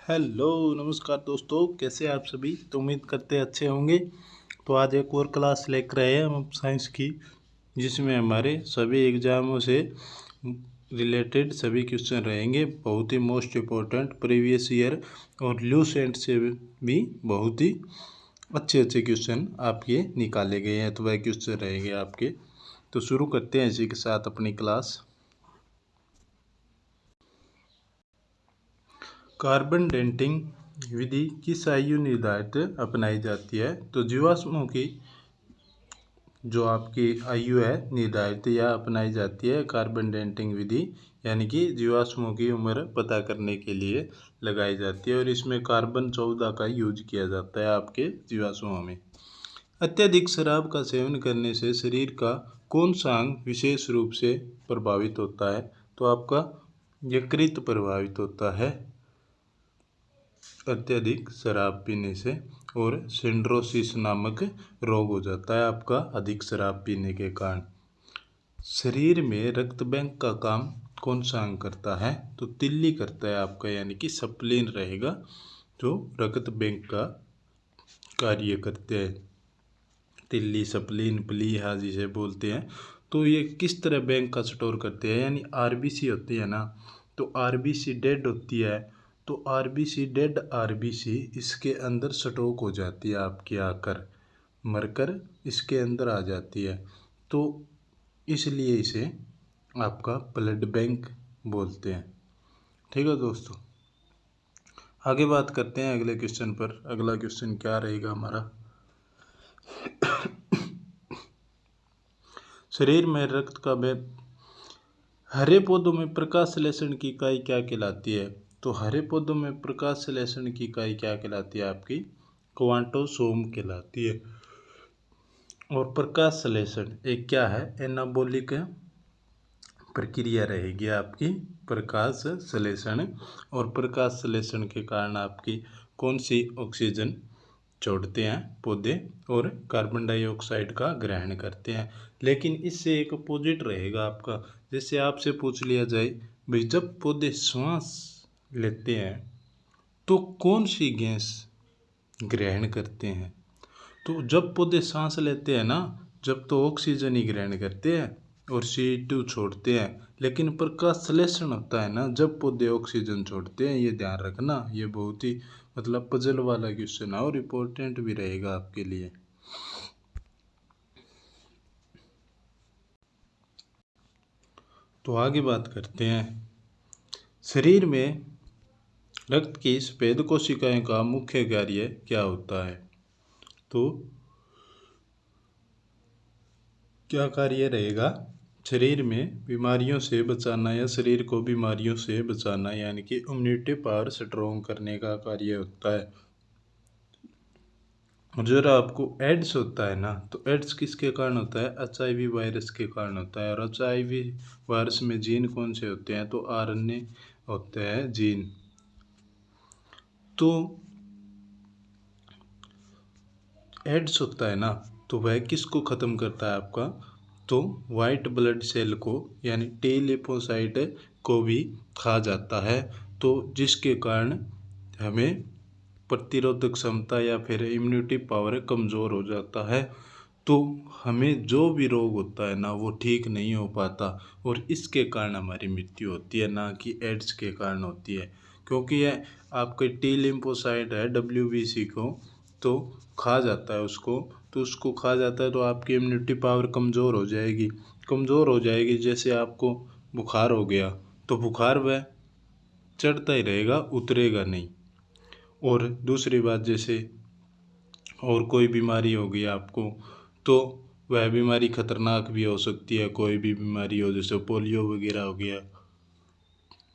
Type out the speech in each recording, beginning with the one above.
Hello नमस्कार दोस्तों, कैसे हैं आप सभी। तो उम्मीद करते हैं अच्छे होंगे। तो आज एक और क्लास लेकर आए हैं हम साइंस की, जिसमें हमारे सभी एग्जामों से रिलेटेड सभी क्वेश्चन रहेंगे। बहुत ही मोस्ट इम्पोर्टेंट प्रीवियस ईयर और लूसेंट से भी बहुत ही अच्छे अच्छे क्वेश्चन आपके निकाले गए हैं। तो वह क्वेश्चन रहेंगे आपके। तो शुरू करते हैं इसी के साथ अपनी क्लास। कार्बन डेटिंग विधि किस आयु निर्धारित अपनाई जाती है। तो जीवाश्मों की जो आपकी आयु है निर्धारित या अपनाई जाती है कार्बन डेटिंग विधि, यानी कि जीवाश्मों की उम्र पता करने के लिए लगाई जाती है। और इसमें कार्बन 14 का यूज किया जाता है आपके जीवाश्मों में। अत्यधिक शराब का सेवन करने से शरीर का कौन सा अंग विशेष रूप से प्रभावित होता है। तो आपका यकृत प्रभावित होता है अत्यधिक शराब पीने से, और सिंड्रोसिस नामक रोग हो जाता है आपका अधिक शराब पीने के कारण। शरीर में रक्त बैंक का काम कौन सा अंग करता है। तो तिल्ली करता है आपका, यानी कि सप्लीन रहेगा जो रक्त बैंक का कार्य करते हैं। तिल्ली, सप्लीन, प्लीहा जिसे बोलते हैं। तो ये किस तरह बैंक का स्टोर करते हैं, यानी आरबीसी होती है ना, तो आरबीसी डेड होती है, तो आरबीसी डेड आरबीसी इसके अंदर स्टॉक हो जाती है आपकी, आकर मरकर इसके अंदर आ जाती है। तो इसलिए इसे आपका ब्लड बैंक बोलते हैं। ठीक है दोस्तों, आगे बात करते हैं अगले क्वेश्चन पर। अगला क्वेश्चन क्या रहेगा हमारा। शरीर में रक्त का हरे पौधों में प्रकाश संश्लेषण की इकाई क्या कहलाती है। तो हरे पौधों में प्रकाश संश्लेषण की इकाई क्या कहलाती है आपकी, क्वांटोसोम कहलाती है। और प्रकाश संश्लेषण एक क्या है, एनाबॉलिक प्रक्रिया रहेगी आपकी प्रकाश संश्लेषण। और प्रकाश संश्लेषण के कारण आपकी कौन सी ऑक्सीजन छोड़ते हैं पौधे और कार्बन डाइऑक्साइड का ग्रहण करते हैं। लेकिन इससे एक अपोजिट रहेगा आपका। जैसे आपसे पूछ लिया जाए भाई, जब पौधे श्वास लेते हैं तो कौन सी गैस ग्रहण करते हैं। तो जब पौधे सांस लेते हैं ना, जब तो ऑक्सीजन ही ग्रहण करते हैं और CO2 छोड़ते हैं। लेकिन प्रकाश संश्लेषण होता है ना, जब पौधे ऑक्सीजन छोड़ते हैं। ये ध्यान रखना, ये बहुत ही मतलब पजल वाला क्वेश्चन है और इम्पोर्टेंट भी रहेगा आपके लिए। तो आगे बात करते हैं। शरीर में रक्त की सफेद कोशिकाएं का मुख्य कार्य क्या होता है। तो क्या कार्य रहेगा, शरीर में बीमारियों से बचाना या शरीर को बीमारियों से बचाना, यानी कि इम्यूनिटी पावर स्ट्रॉन्ग करने का कार्य होता है। जो आपको एड्स होता है ना, तो एड्स किसके कारण होता है, HIV वायरस के कारण होता है। और HIV वायरस में जीन कौन से होते हैं, तो RNA होते हैं जीन। तो एड्स होता है ना, तो वह किसको ख़त्म करता है आपका, तो वाइट ब्लड सेल को, यानी टी लिपोसाइट को भी खा जाता है। तो जिसके कारण हमें प्रतिरोधक क्षमता या फिर इम्यूनिटी पावर कमज़ोर हो जाता है। तो हमें जो भी रोग होता है ना, वो ठीक नहीं हो पाता और इसके कारण हमारी मृत्यु होती है, ना कि एड्स के कारण होती है। क्योंकि यह आपके टी लिम्फोसाइट है WBC को तो खा जाता है उसको, तो उसको खा जाता है तो आपकी इम्यूनिटी पावर कमज़ोर हो जाएगी। कमज़ोर हो जाएगी, जैसे आपको बुखार हो गया तो बुखार वह चढ़ता ही रहेगा, उतरेगा नहीं। और दूसरी बात, जैसे और कोई बीमारी हो गई आपको, तो वह बीमारी खतरनाक भी हो सकती है। कोई भी बीमारी हो, जैसे पोलियो वगैरह हो गया,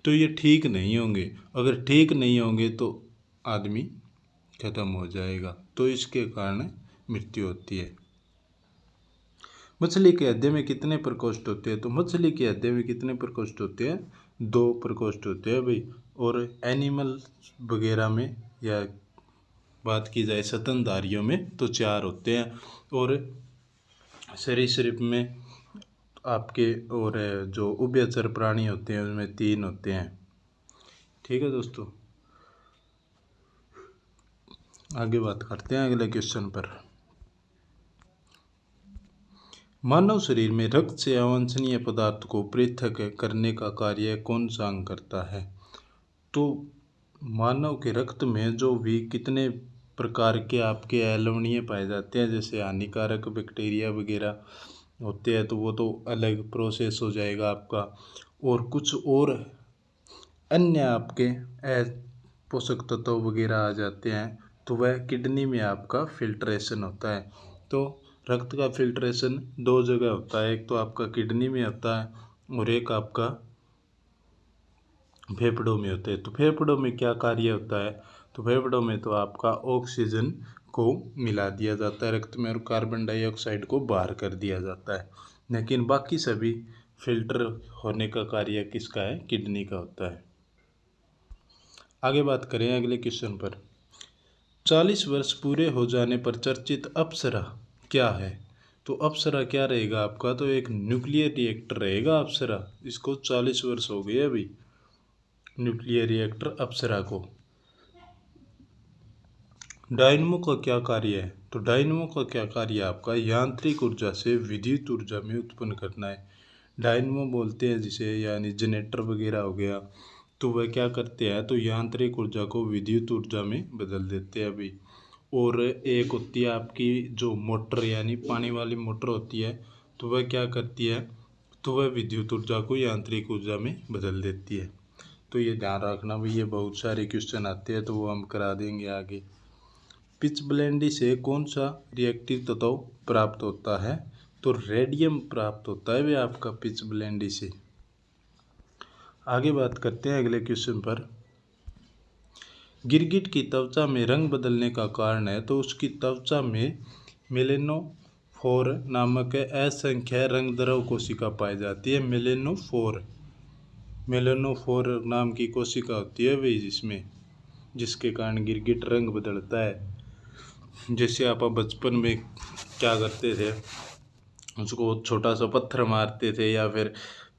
तो ये ठीक नहीं होंगे। अगर ठीक नहीं होंगे तो आदमी खत्म हो जाएगा, तो इसके कारण मृत्यु होती है। मछली के हृदय में कितने प्रकोष्ठ होते हैं। तो मछली के हृदय में कितने प्रकोष्ठ होते हैं, 2 प्रकोष्ठ होते हैं भाई। और एनिमल वगैरह में या बात की जाए स्तनधारियों में तो 4 होते हैं। और सरीसृप में आपके और जो उभयचर प्राणी होते हैं उसमें 3 होते हैं। ठीक है दोस्तों, आगे बात करते हैं अगले क्वेश्चन पर। मानव शरीर में रक्त से अवांछनीय पदार्थ को पृथक करने का कार्य कौन सा अंग करता है? तो मानव के रक्त में जो भी कितने प्रकार के आपके अलवणीय पाए जाते हैं, जैसे हानिकारक बैक्टीरिया वगैरह होते हैं, तो वो तो अलग प्रोसेस हो जाएगा आपका। और कुछ और अन्य आपके पोषक तत्व वगैरह आ जाते हैं, तो वह किडनी में आपका फिल्ट्रेशन होता है। तो रक्त का फिल्ट्रेशन दो जगह होता है, एक तो आपका किडनी में होता है और एक आपका फेफड़ों में होते हैं। तो फेफड़ों में क्या कार्य होता है? तो फेफड़ों में तो आपका ऑक्सीजन को मिला दिया जाता है रक्त में और कार्बन डाइऑक्साइड को बाहर कर दिया जाता है। लेकिन बाकी सभी फिल्टर होने का कार्य किसका है? किडनी का होता है। आगे बात करें अगले क्वेश्चन पर। 40 वर्ष पूरे हो जाने पर चर्चित अप्सरा क्या है? तो अप्सरा क्या रहेगा आपका? तो एक न्यूक्लियर रिएक्टर रहेगा अप्सरा। इसको 40 वर्ष हो गए अभी न्यूक्लियर रिएक्टर अप्सरा को। डायनमो का क्या कार्य है? तो डायनमो का क्या कार्य है आपका? यांत्रिक ऊर्जा से विद्युत ऊर्जा में उत्पन्न करना है। डायनमो बोलते हैं जिसे, यानी जनरेटर वगैरह हो गया। तो वह क्या करते हैं? तो यांत्रिक ऊर्जा को विद्युत ऊर्जा में बदल देते हैं अभी। और एक होती है आपकी जो मोटर, यानी पानी वाली मोटर होती है, तो वह क्या करती है? तो वह विद्युत ऊर्जा को यांत्रिक ऊर्जा में बदल देती है। तो ये ध्यान रखना भाई, ये बहुत सारे क्वेश्चन आते हैं, तो वो हम करा देंगे आगे। पिचब्लेंडी से कौन सा रिएक्टिव तत्व प्राप्त होता है? तो रेडियम प्राप्त होता है वे आपका पिचब्लेंडी से। आगे बात करते हैं अगले क्वेश्चन पर। गिरगिट की त्वचा में रंग बदलने का कारण है, तो उसकी त्वचा में मेलेनोफोर नामक असंख्य रंग द्रव कोशिका पाई जाती है। मेलेनोफोर नाम की कोशिका होती है वे जिसमें, जिसके कारण गिरगिट रंग बदलता है। जैसे आप बचपन में क्या करते थे, उसको छोटा सा पत्थर मारते थे या फिर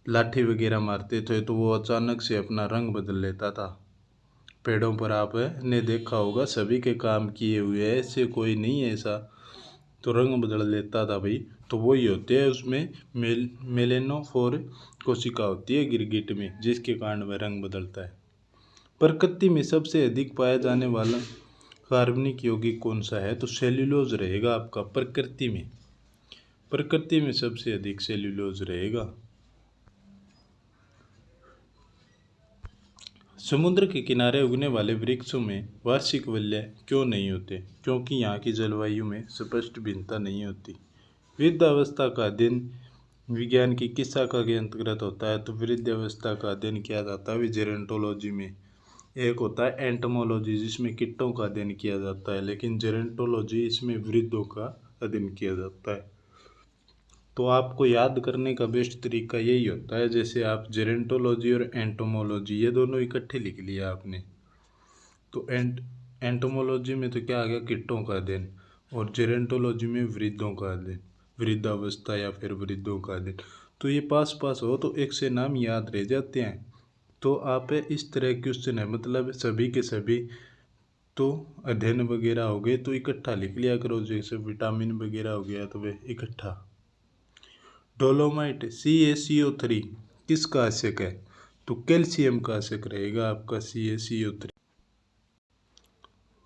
लाठी वगैरह मारते थे, तो वो अचानक से अपना रंग बदल लेता था। पेड़ों पर आपने देखा होगा, सभी के काम किए हुए हैं, ऐसे कोई नहीं है ऐसा, तो रंग बदल लेता था भाई। तो वही होते हैं, उसमें मेलेनोफोर कोशिका होती है गिरगिट में, जिसके कारण वह रंग बदलता है। प्रकृति में सबसे अधिक पाया जाने वाला कार्बनिक यौगिक कौन सा है? तो सेल्यूलोज रहेगा आपका। प्रकृति में सबसे अधिक सेल्यूलोज रहेगा। समुद्र के किनारे उगने वाले वृक्षों में वार्षिक वलय क्यों नहीं होते? क्योंकि यहाँ की जलवायु में स्पष्ट भिन्नता नहीं होती। वृद्धावस्था का अध्ययन विज्ञान की किस शाखा के अंतर्गत होता है? तो वृद्धावस्था का अध्ययन किया जाता है जेरेंटोलॉजी में। एक होता है एंटोमोलॉजी, जिसमें कीटों का अध्ययन किया जाता है, लेकिन जेरेंटोलॉजी इसमें वृद्धों का अध्ययन किया जाता है। तो आपको याद करने का बेस्ट तरीका यही होता है, जैसे आप जेरेंटोलॉजी और एंटोमोलॉजी ये दोनों इकट्ठे लिख लिया आपने। तो एंटोमोलॉजी में तो क्या आ गया? कीटों का अध्ययन, और जेरेंटोलॉजी में वृद्धों का अध्ययन, वृद्धावस्था या फिर वृद्धों का अध्ययन। तो ये पास हो तो एक से नाम याद रह जाते हैं। तो आप इस तरह क्वेश्चन है, मतलब सभी के सभी तो अध्ययन वगैरह हो गए तो इकट्ठा लिख लिया करो। जैसे विटामिन वगैरह हो गया तो वे इकट्ठा। डोलोमाइट CaCO3 किसका आश्यक है? तो कैल्शियम का आश्यक रहेगा आपका CaCO3।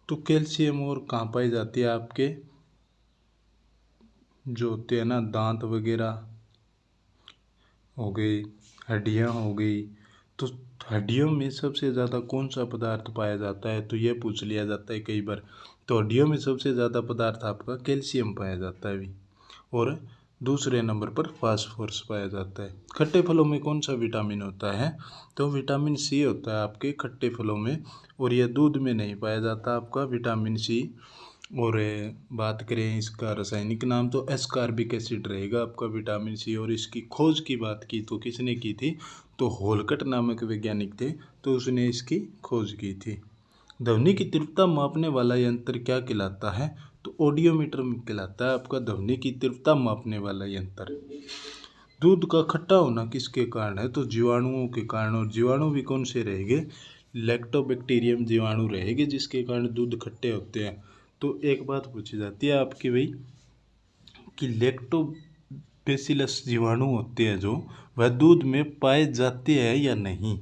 तो कैल्शियम और कहाँ पाई जाती है? आपके जो होते हैं ना, दांत वगैरह हो गई, हड्डियाँ हो गई। तो हड्डियों में सबसे ज़्यादा कौन सा पदार्थ पाया जाता है? तो ये पूछ लिया जाता है कई बार। तो हड्डियों में सबसे ज़्यादा पदार्थ आपका कैल्शियम पाया जाता है भी, और दूसरे नंबर पर फास्फोरस पाया जाता है। खट्टे फलों में कौन सा विटामिन होता है? तो विटामिन C होता है आपके खट्टे फलों में, और यह दूध में नहीं पाया जाता आपका विटामिन C। और बात करें इसका रासायनिक नाम, तो एस्कॉर्बिक एसिड रहेगा आपका विटामिन C। और इसकी खोज की बात की तो किसने की थी? तो होलकट नामक वैज्ञानिक थे, तो उसने इसकी खोज की थी। ध्वनि की तीव्रता मापने वाला यंत्र क्या कहलाता है? तो ऑडियोमीटर कहलाता है आपका ध्वनि की तीव्रता मापने वाला यंत्र। दूध का खट्टा होना किसके कारण है? तो जीवाणुओं के कारण। और जीवाणु भी कौन से रहेंगे? लैक्टोबैक्टीरियम जीवाणु रहेंगे, जिसके कारण दूध खट्टे होते हैं। तो एक बात पूछी जाती है आपकी भाई कि लैक्टोबैसिलस जीवाणु होते हैं जो वह दूध में पाए जाते हैं या नहीं।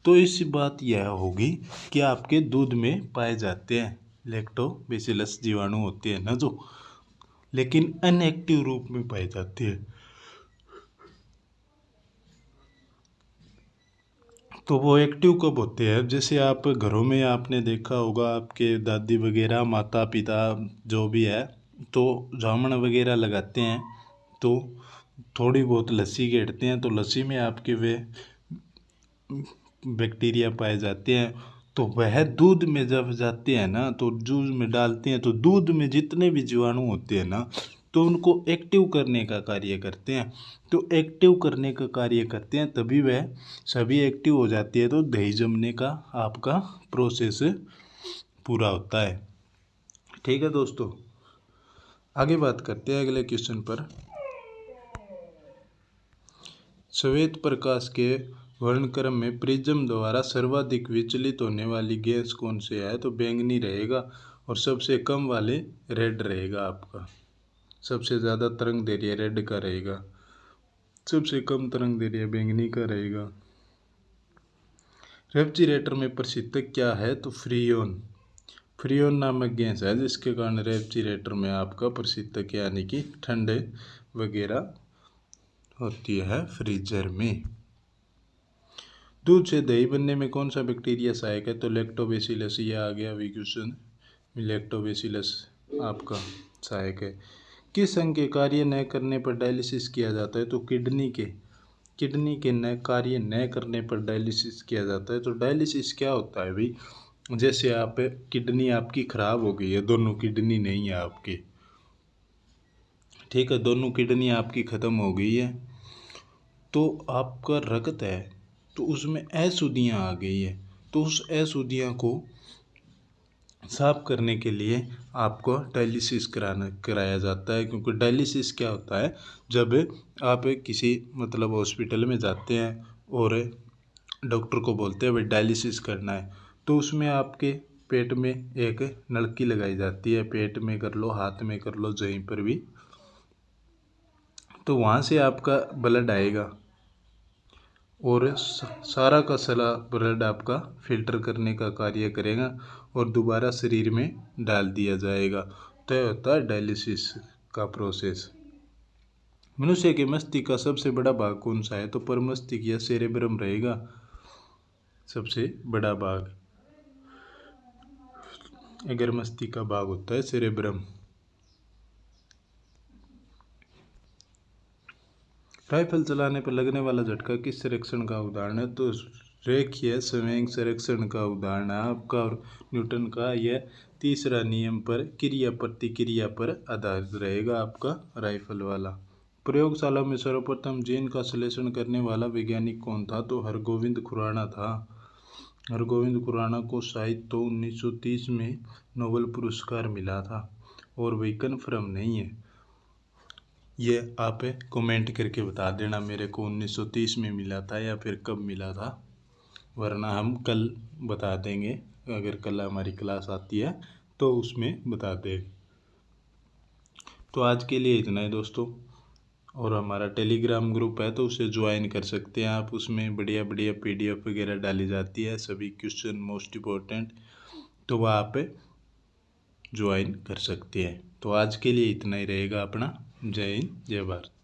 तो इस बात यह होगी कि आपके दूध में पाए जाते हैं लैक्टोबैसिलस जीवाणु होते हैं ना जो, लेकिन अनएक्टिव रूप में पाए जाते हैं। तो वो एक्टिव कब होते हैं, जैसे आप घरों में आपने देखा होगा आपके दादी वगैरह माता पिता जो भी है तो जामन वगैरह लगाते हैं तो थोड़ी बहुत लस्सी घेटते हैं तो लस्सी में आपके वे बैक्टीरिया पाए जाते हैं। तो वह दूध में जब जाते हैं ना तो जूस में डालते हैं तो दूध में जितने भी जीवाणु होते हैं ना तो उनको एक्टिव करने का कार्य करते हैं। तो एक्टिव करने का कार्य करते हैं तभी वह सभी एक्टिव हो जाती है तो दही जमने का आपका प्रोसेस पूरा होता है। ठीक है दोस्तों, आगे बात करते हैं अगले क्वेश्चन पर। श्वेत प्रकाश के वर्णक्रम में प्रिज्म द्वारा सर्वाधिक विचलित होने वाली गैस कौन सी है। तो बैंगनी रहेगा और सबसे कम वाले रेड रहेगा आपका। सबसे ज़्यादा तरंग दैर्घ्य रेड का रहेगा, सबसे कम तरंग दैर्घ्य बैंगनी का रहेगा। रेफ्रिजरेटर में प्रशीतक क्या है। तो फ्रीओन, फ्रीओन नामक गैस है जिसके कारण रेफ्रिजरेटर में आपका प्रशीतक यानी कि ठंडे वगैरह होती है फ्रीजर में। दूध से दही बनने में कौन सा बैक्टीरिया सहायक है। तो लैक्टोबैसिलस, ये आ गया क्वेश्चन, लैक्टोबैसिलस आपका सहायक है। किस अंग के कार्य न करने पर डायलिसिस किया जाता है। तो किडनी के न कार्य न करने पर डायलिसिस किया जाता है। तो डायलिसिस क्या होता है भाई, जैसे आप किडनी आपकी खराब हो गई है, दोनों किडनी नहीं है आपकी, ठीक है, दोनों किडनी आपकी ख़त्म हो गई है तो आपका रक्त है तो उसमें अशुद्धियाँ आ गई है तो उस अशुद्धियाँ को साफ करने के लिए आपको डायलिसिस कराया जाता है। क्योंकि डायलिसिस क्या होता है, जब आप किसी मतलब हॉस्पिटल में जाते हैं और डॉक्टर को बोलते हैं भाई डायलिसिस करना है तो उसमें आपके पेट में एक नलकी लगाई जाती है, पेट में कर लो, हाथ में कर लो, जहीं पर भी, तो वहाँ से आपका ब्लड आएगा और सारा का सारा ब्लड आपका फिल्टर करने का कार्य करेगा और दोबारा शरीर में डाल दिया जाएगा। तो यह होता है डायलिसिस का प्रोसेस। मनुष्य के मस्तिष्क का सबसे बड़ा भाग कौन सा है। तो परमस्तिष्क या सेरेब्रम रहेगा सबसे बड़ा भाग। अगर मस्तिष्क का भाग होता है सेरेब्रम। राइफल चलाने पर लगने वाला झटका किस संरक्षण का उदाहरण है। तो रेखीय संवेग संरक्षण का उदाहरण है आपका और न्यूटन का यह तीसरा नियम पर क्रिया प्रतिक्रिया पर आधारित रहेगा आपका राइफल वाला। प्रयोगशाला में सर्वप्रथम जीन का संश्लेषण करने वाला वैज्ञानिक कौन था। तो हरगोविंद खुराना था। हरगोविंद खुराना को शायद तो 1930 में नोबेल पुरस्कार मिला था और वही कन्फर्म नहीं है, ये आप कमेंट करके बता देना मेरे को 1930 में मिला था या फिर कब मिला था, वरना हम कल बता देंगे। अगर कल हमारी क्लास आती है तो उसमें बता देंगे। तो आज के लिए इतना ही दोस्तों, और हमारा टेलीग्राम ग्रुप है तो उसे ज्वाइन कर सकते हैं आप, उसमें बढ़िया बढ़िया PDF वगैरह डाली जाती है, सभी क्वेश्चन मोस्ट इम्पोर्टेंट, तो वह आप ज्वाइन कर सकते हैं। तो आज के लिए इतना ही रहेगा अपना। जय हिंद, जय भारत।